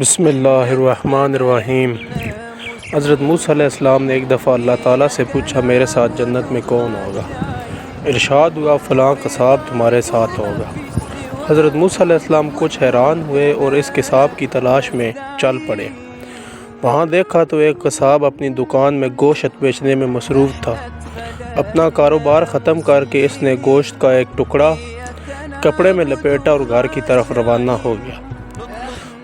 بسم اللہ الرحمن الرحیم۔ حضرت موسیٰ علیہ السلام نے ایک دفعہ اللہ تعالیٰ سے پوچھا میرے ساتھ جنت میں کون ہوگا؟ ارشاد ہوا فلاں قصاب تمہارے ساتھ ہوگا۔ حضرت موسیٰ علیہ السلام کچھ حیران ہوئے اور اس قصاب کی تلاش میں چل پڑے۔ وہاں دیکھا تو ایک قصاب اپنی دکان میں گوشت بیچنے میں مصروف تھا۔ اپنا کاروبار ختم کر کے اس نے گوشت کا ایک ٹکڑا کپڑے میں لپیٹا اور گھر کی طرف روانہ ہو گیا۔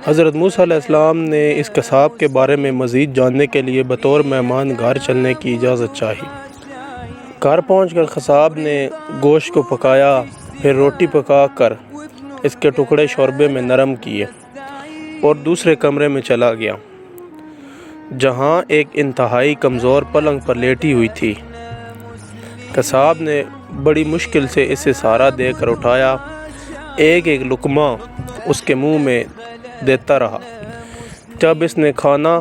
حضرت موسیٰ علیہ السلام نے اس قصاب کے بارے میں مزید جاننے کے لیے بطور مہمان گھر چلنے کی اجازت چاہی۔ گھر پہنچ کر قصاب نے گوشت کو پکایا، پھر روٹی پکا کر اس کے ٹکڑے شوربے میں نرم کیے اور دوسرے کمرے میں چلا گیا، جہاں ایک انتہائی کمزور پلنگ پر لیٹی ہوئی تھی۔ قصاب نے بڑی مشکل سے اسے سہارا دے کر اٹھایا، ایک ایک لقمہ اس کے منہ میں دیتا رہا۔ جب اس نے کھانا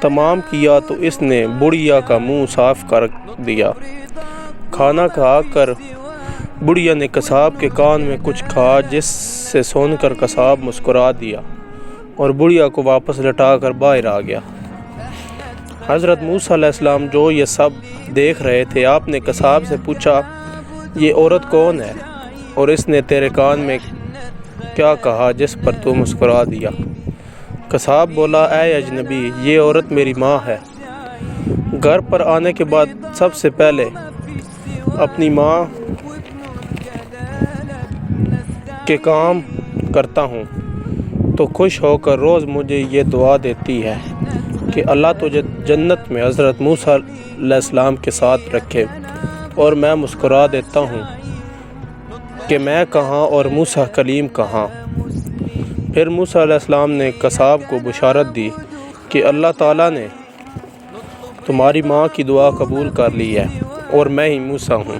تمام کیا تو اس نے بڑھیا کا منہ صاف کر دیا۔ کھانا کھا کر بڑھیا نے قصاب کے کان میں کچھ کہا، جس سے سن کر قصاب مسکرا دیا اور بڑھیا کو واپس لٹا کر باہر آ گیا۔ حضرت موسیٰ علیہ السلام جو یہ سب دیکھ رہے تھے، آپ نے قصاب سے پوچھا یہ عورت کون ہے اور اس نے تیرے کان میں کیا کہا جس پر تو مسکرا دیا؟ قصاب بولا اے اجنبی، یہ عورت میری ماں ہے۔ گھر پر آنے کے بعد سب سے پہلے اپنی ماں کے کام کرتا ہوں تو خوش ہو کر روز مجھے یہ دعا دیتی ہے کہ اللہ تجھے جنت میں حضرت موسیٰ علیہ السلام کے ساتھ رکھے، اور میں مسکرا دیتا ہوں کہ میں کہاں اور موسیٰ کلیم کہاں۔ پھر موسیٰ علیہ السلام نے قصاب کو بشارت دی کہ اللہ تعالیٰ نے تمہاری ماں کی دعا قبول کر لی ہے اور میں ہی موسیٰ ہوں۔